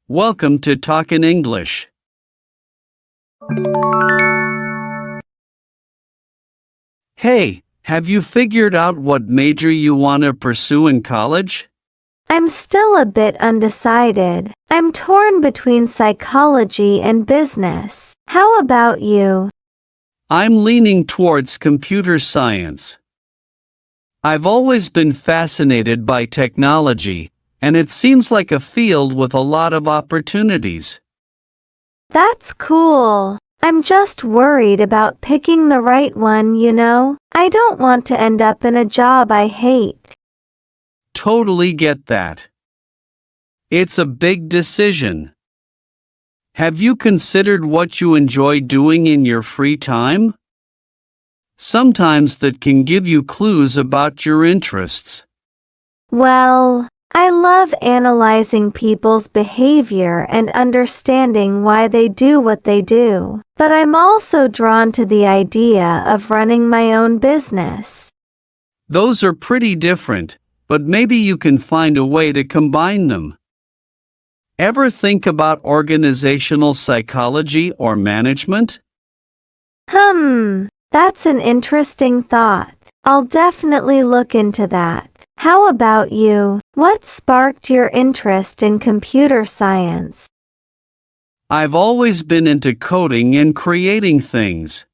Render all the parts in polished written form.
Welcome to Talk in English. Hey, have you figured out what major you want to pursue in college? I'm still a bit undecided. I'm torn between psychology and business. How about you? I'm leaning towards computer science. I've always been fascinated by technology, and it seems like a field with a lot of opportunities. That's cool. I'm just worried about picking the right one, you know? I don't want to end up in a job I hate. Totally get that. It's a big decision. Have you considered what you enjoy doing in your free time? Sometimes that can give you clues about your interests. Well, I love analyzing people's behavior and understanding why they do what they do, but I'm also drawn to the idea of running my own business. Those are pretty different, but maybe you can find a way to combine them. Ever think about organizational psychology or management? That's an interesting thought. I'll definitely look into that. How about you? What sparked your interest in computer science? I've always been into coding and creating things.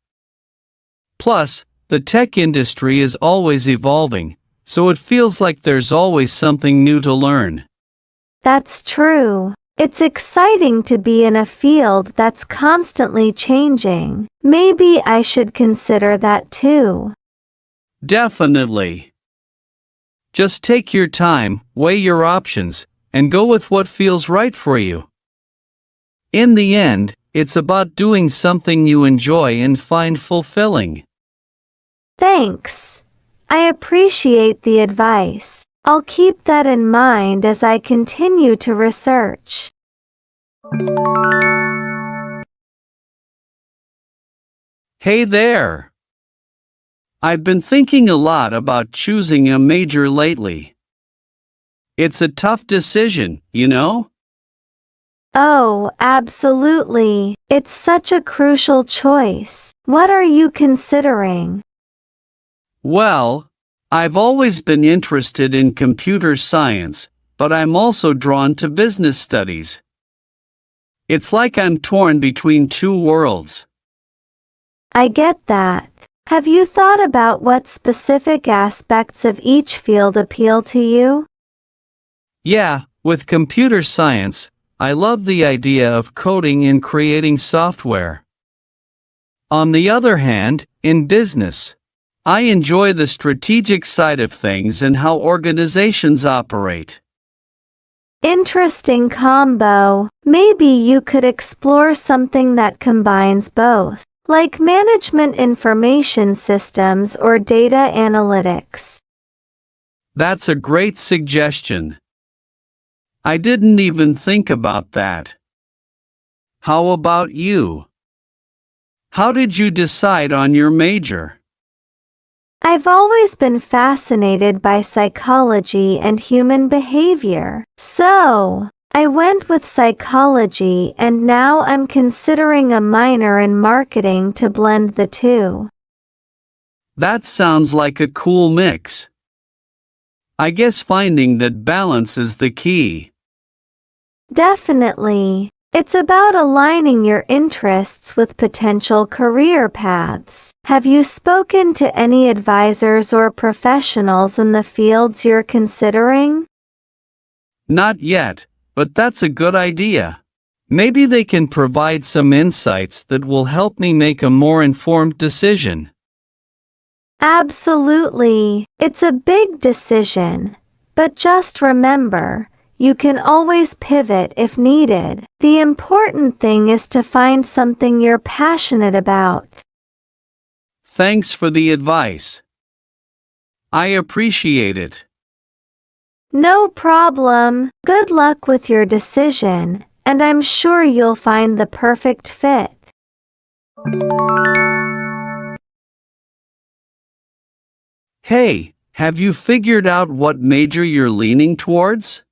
Plus, the tech industry is always evolving, so it feels like there's always something new to learn. That's true. It's exciting to be in a field that's constantly changing. Maybe I should consider that too. Definitely. Just take your time, weigh your options, and go with what feels right for you. In the end, it's about doing something you enjoy and find fulfilling. Thanks. I appreciate the advice. I'll keep that in mind as I continue to research. Hey there! I've been thinking a lot about choosing a major lately. It's a tough decision, you know? Oh, absolutely. It's such a crucial choice. What are you considering? Well, I've always been interested in computer science, but I'm also drawn to business studies. It's like I'm torn between two worlds. I get that. Have you thought about what specific aspects of each field appeal to you? Yeah, with computer science, I love the idea of coding and creating software. On the other hand, in business, I enjoy the strategic side of things and how organizations operate. Interesting combo. Maybe you could explore something that combines both, like management information systems or data analytics. That's a great suggestion. I didn't even think about that. How about you? How did you decide on your major? I've always been fascinated by psychology and human behavior, so I went with psychology, and now I'm considering a minor in marketing to blend the two. That sounds like a cool mix. I guess finding that balance is the key. Definitely. It's about aligning your interests with potential career paths. Have you spoken to any advisors or professionals in the fields you're considering? Not yet, but that's a good idea. Maybe they can provide some insights that will help me make a more informed decision. Absolutely. It's a big decision. But just remember, you can always pivot if needed. The important thing is to find something you're passionate about. Thanks for the advice. I appreciate it. No problem. Good luck with your decision, and I'm sure you'll find the perfect fit. Hey, have you figured out what major you're leaning towards?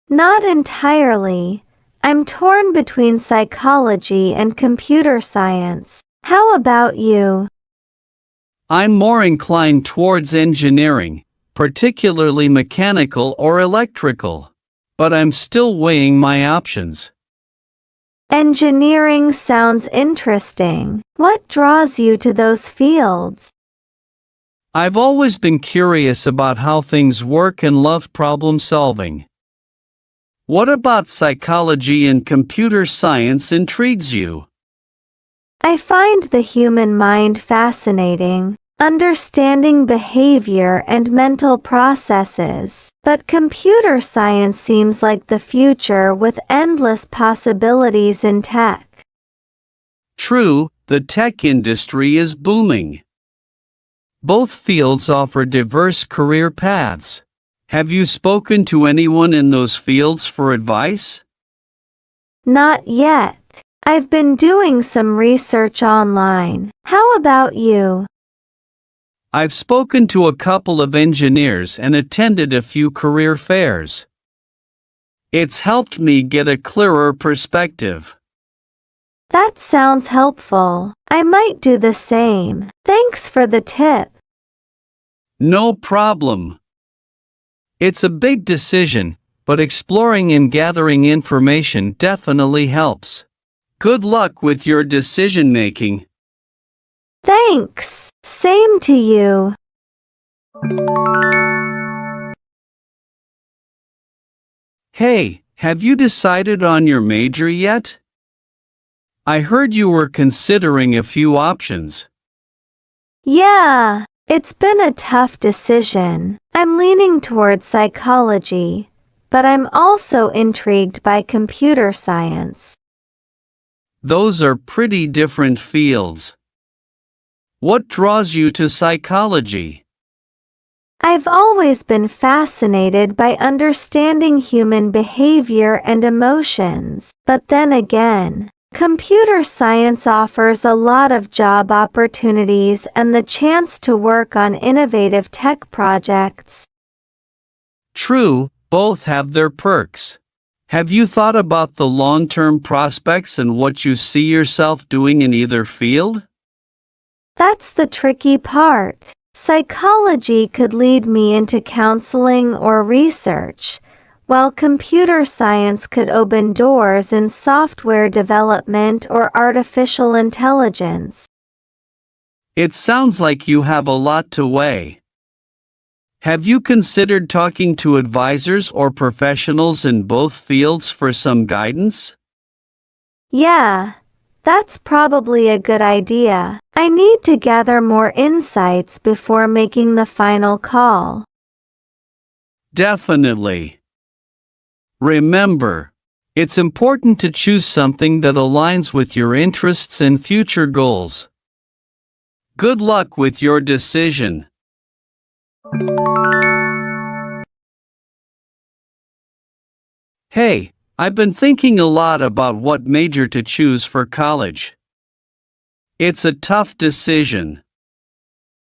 Not entirely. I'm torn between psychology and computer science. How about you? I'm more inclined towards engineering, particularly mechanical or electrical. But I'm still weighing my options. Engineering sounds interesting. What draws you to those fields? I've always been curious about how things work and loved problem solving. What about psychology and computer science intrigues you? I find the human mind fascinating, understanding behavior and mental processes, but computer science seems like the future with endless possibilities in tech. True, the tech industry is booming. Both fields offer diverse career paths. Have you spoken to anyone in those fields for advice? Not yet. I've been doing some research online. How about you? I've spoken to a couple of engineers and attended a few career fairs. It's helped me get a clearer perspective. That sounds helpful. I might do the same. Thanks for the tip. No problem. It's a big decision, but exploring and gathering information definitely helps. Good luck with your decision making. Thanks. Same to you. Hey, have you decided on your major yet? I heard you were considering a few options. Yeah, it's been a tough decision. I'm leaning towards psychology, but I'm also intrigued by computer science. Those are pretty different fields. What draws you to psychology? I've always been fascinated by understanding human behavior and emotions, but then again, computer science offers a lot of job opportunities and the chance to work on innovative tech projects. True, both have their perks. Have you thought about the long-term prospects and what you see yourself doing in either field? That's the tricky part. Psychology could lead me into counseling or research, while computer science could open doors in software development or artificial intelligence. It sounds like you have a lot to weigh. Have you considered talking to advisors or professionals in both fields for some guidance? Yeah, that's probably a good idea. I need to gather more insights before making the final call. Definitely. Remember, it's important to choose something that aligns with your interests and future goals. Good luck with your decision. Hey, I've been thinking a lot about what major to choose for college. It's a tough decision.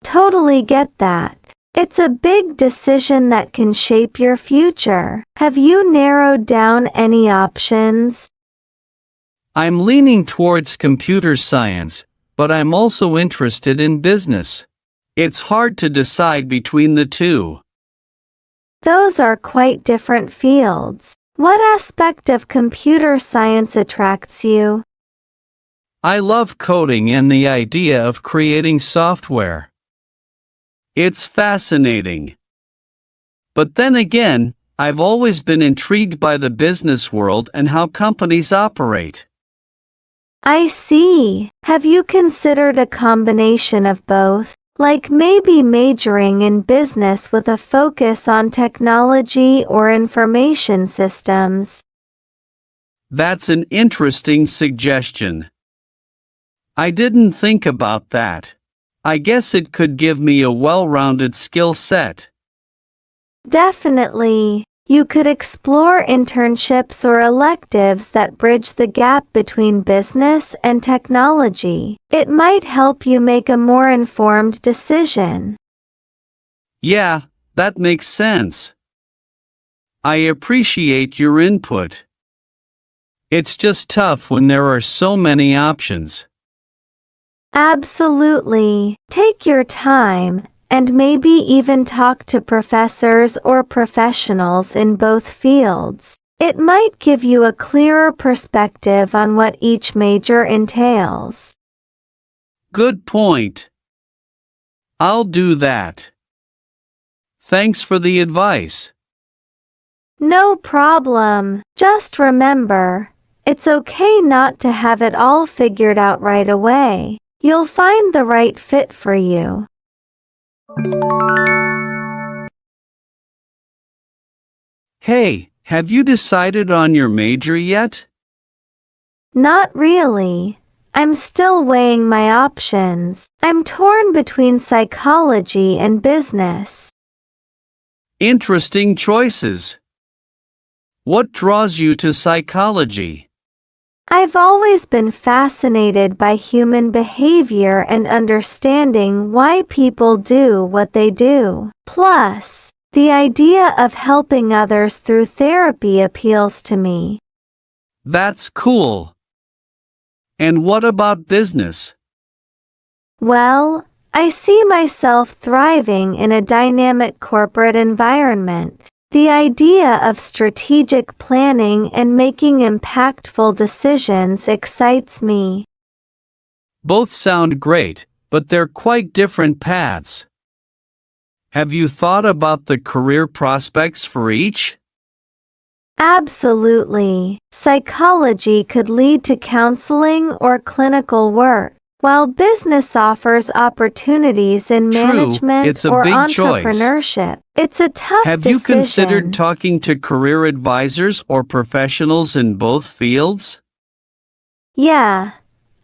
Totally get that. It's a big decision that can shape your future. Have you narrowed down any options? I'm leaning towards computer science, but I'm also interested in business. It's hard to decide between the two. Those are quite different fields. What aspect of computer science attracts you? I love coding and the idea of creating software. It's fascinating. But then again, I've always been intrigued by the business world and how companies operate. I see. Have you considered a combination of both? Like maybe majoring in business with a focus on technology or information systems? That's an interesting suggestion. I didn't think about that. I guess it could give me a well-rounded skill set. Definitely. You could explore internships or electives that bridge the gap between business and technology. It might help you make a more informed decision. Yeah, that makes sense. I appreciate your input. It's just tough when there are so many options. Absolutely. Take your time, and maybe even talk to professors or professionals in both fields. It might give you a clearer perspective on what each major entails. Good point. I'll do that. Thanks for the advice. No problem. Just remember, it's okay not to have it all figured out right away. You'll find the right fit for you. Hey, have you decided on your major yet? Not really. I'm still weighing my options. I'm torn between psychology and business. Interesting choices. What draws you to psychology? I've always been fascinated by human behavior and understanding why people do what they do. Plus, the idea of helping others through therapy appeals to me. That's cool. And what about business? Well, I see myself thriving in a dynamic corporate environment. The idea of strategic planning and making impactful decisions excites me. Both sound great, but they're quite different paths. Have you thought about the career prospects for each? Absolutely. Psychology could lead to counseling or clinical work, while business offers opportunities in management it's a or big choice. entrepreneurship. It's a tough Have decision. you considered talking to career advisors or professionals in both fields? Yeah,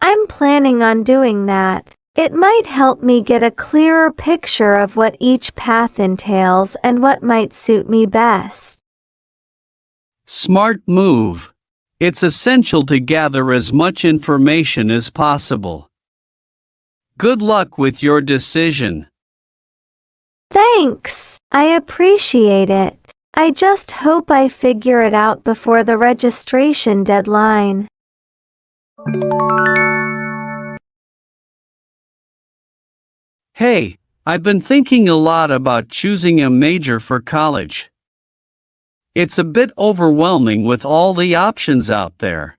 I'm planning on doing that. It might help me get a clearer picture of what each path entails and what might suit me best. Smart move. It's essential to gather as much information as possible. Good luck with your decision. Thanks. I appreciate it. I just hope I figure it out before the registration deadline. Hey, I've been thinking a lot about choosing a major for college. It's a bit overwhelming with all the options out there.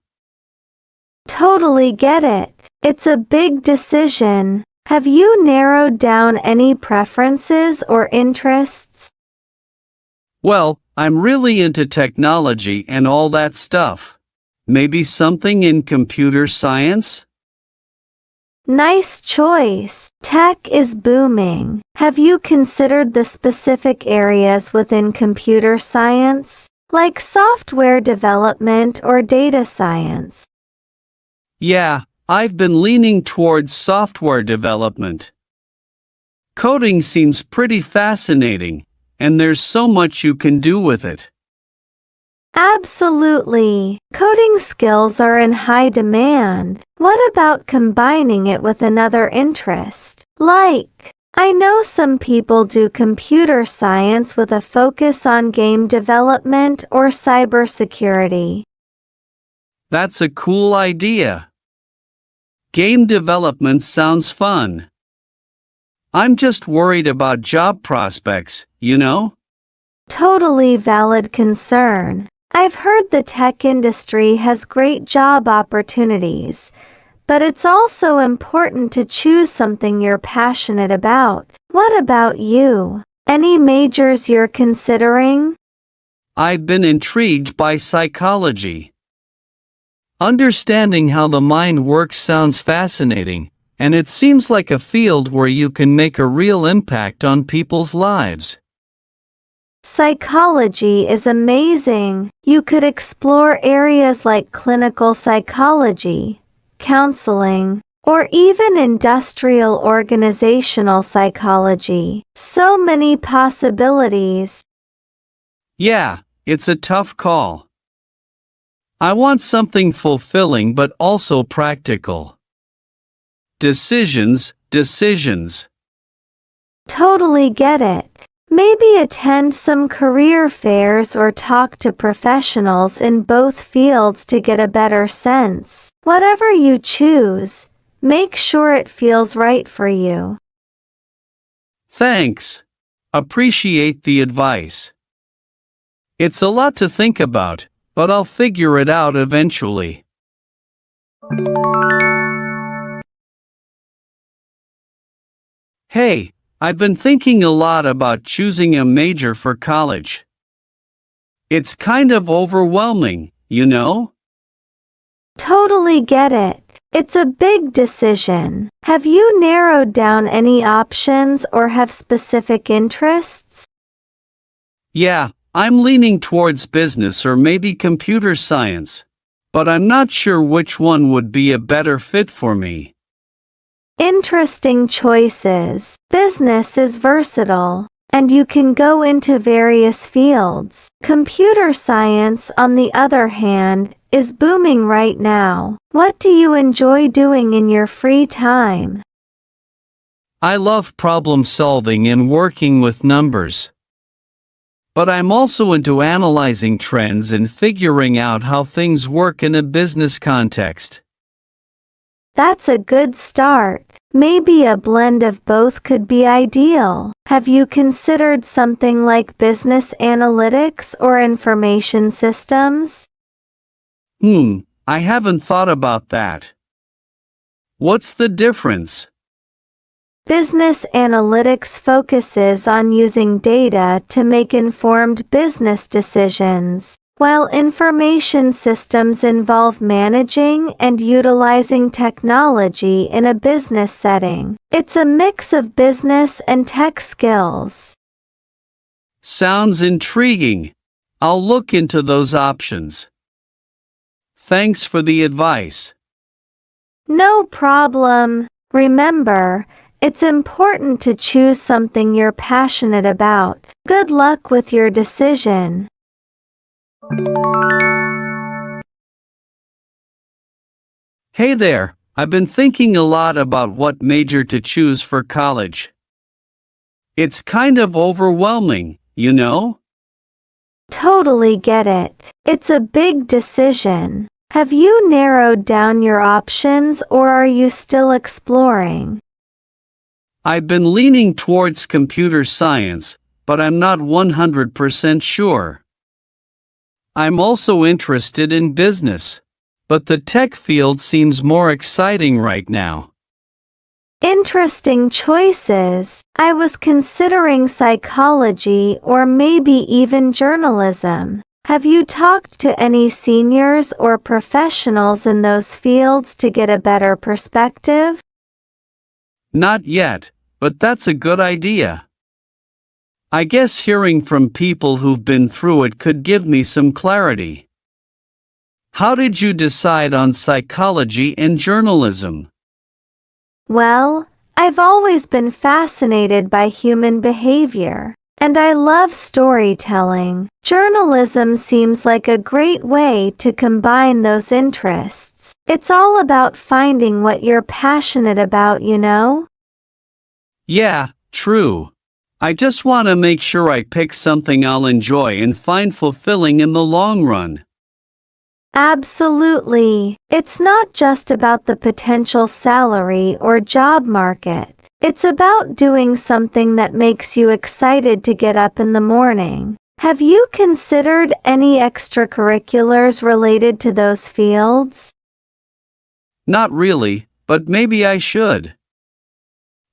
Totally get it. It's a big decision. Have you narrowed down any preferences or interests? Well, I'm really into technology and all that stuff. Maybe something in computer science? Nice choice. Tech is booming. Have you considered the specific areas within computer science, like software development or data science? Yeah, I've been leaning towards software development. Coding seems pretty fascinating, and there's so much you can do with it. Absolutely. Coding skills are in high demand. What about combining it with another interest? Like, I know some people do computer science with a focus on game development or cybersecurity. That's a cool idea. Game development sounds fun. I'm just worried about job prospects, you know? Totally valid concern. I've heard the tech industry has great job opportunities, but it's also important to choose something you're passionate about. What about you? Any majors you're considering? I've been intrigued by psychology. Understanding how the mind works sounds fascinating, and it seems like a field where you can make a real impact on people's lives. Psychology is amazing. You could explore areas like clinical psychology, counseling, or even industrial organizational psychology. So many possibilities. Yeah, it's a tough call. I want something fulfilling but also practical. Decisions. Totally get it. Maybe attend some career fairs or talk to professionals in both fields to get a better sense. Whatever you choose, make sure it feels right for you. Thanks. Appreciate the advice. It's a lot to think about, but I'll figure it out eventually. Hey, I've been thinking a lot about choosing a major for college. It's kind of overwhelming, you know? Totally get it. It's a big decision. Have you narrowed down any options or have specific interests? Yeah, I'm leaning towards business or maybe computer science, but I'm not sure which one would be a better fit for me. Interesting choices. Business is versatile, and you can go into various fields. Computer science, on the other hand, is booming right now. What do you enjoy doing in your free time? I love problem solving and working with numbers. But I'm also into analyzing trends and figuring out how things work in a business context. That's a good start. Maybe a blend of both could be ideal. Have you considered something like business analytics or information systems? I haven't thought about that. What's the difference? Business analytics focuses on using data to make informed business decisions, while information systems involve managing and utilizing technology in a business setting. It's a mix of business and tech skills. Sounds intriguing. I'll look into those options. Thanks for the advice. No problem. Remember, it's important to choose something you're passionate about. Good luck with your decision. Hey there, I've been thinking a lot about what major to choose for college. It's kind of overwhelming, you know? Totally get it. It's a big decision. Have you narrowed down your options or are you still exploring? I've been leaning towards computer science, but I'm not 100% sure. I'm also interested in business, but the tech field seems more exciting right now. Interesting choices. I was considering psychology or maybe even journalism. Have you talked to any seniors or professionals in those fields to get a better perspective? Not yet, but that's a good idea. I guess hearing from people who've been through it could give me some clarity. How did you decide on psychology and journalism? Well, I've always been fascinated by human behavior, and I love storytelling. Journalism seems like a great way to combine those interests. It's all about finding what you're passionate about, you know? Yeah, true. I just want to make sure I pick something I'll enjoy and find fulfilling in the long run. Absolutely. It's not just about the potential salary or job market. It's about doing something that makes you excited to get up in the morning. Have you considered any extracurriculars related to those fields? Not really, but maybe I should.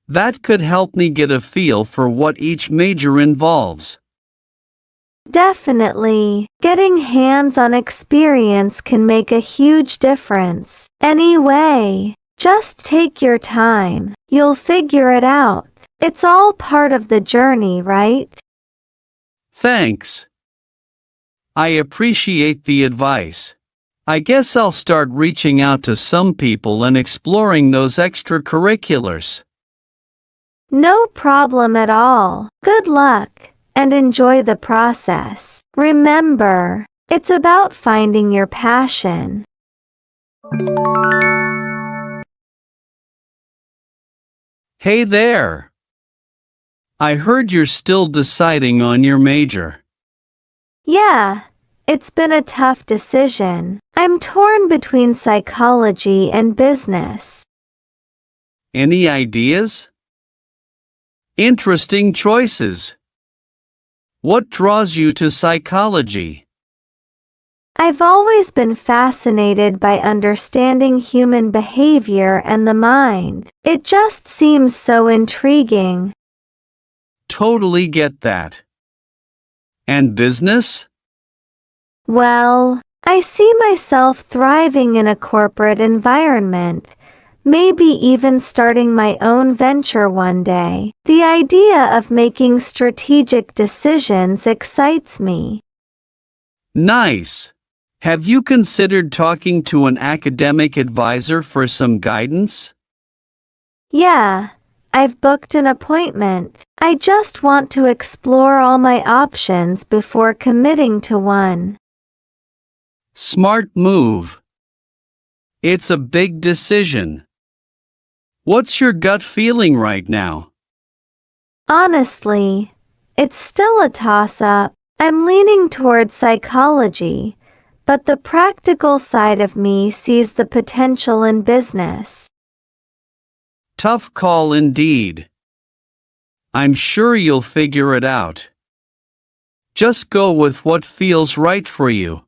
That could help me get a feel for what each major involves. Definitely. Getting hands-on experience can make a huge difference. Anyway, just take your time. You'll figure it out. It's all part of the journey, right? Thanks. I appreciate the advice. I guess I'll start reaching out to some people and exploring those extracurriculars. No problem at all. Good luck, and enjoy the process. Remember, it's about finding your passion. Hey there! I heard you're still deciding on your major. Yeah, it's been a tough decision. I'm torn between psychology and business. Any ideas? Interesting choices. What draws you to psychology? I've always been fascinated by understanding human behavior and the mind. It just seems so intriguing. Totally get that. And business? Well, I see myself thriving in a corporate environment, maybe even starting my own venture one day. The idea of making strategic decisions excites me. Nice. Have you considered talking to an academic advisor for some guidance? Yeah, I've booked an appointment. I just want to explore all my options before committing to one. Smart move. It's a big decision. What's your gut feeling right now? Honestly, it's still a toss-up. I'm leaning towards psychology, but the practical side of me sees the potential in business. Tough call indeed. I'm sure you'll figure it out. Just go with what feels right for you.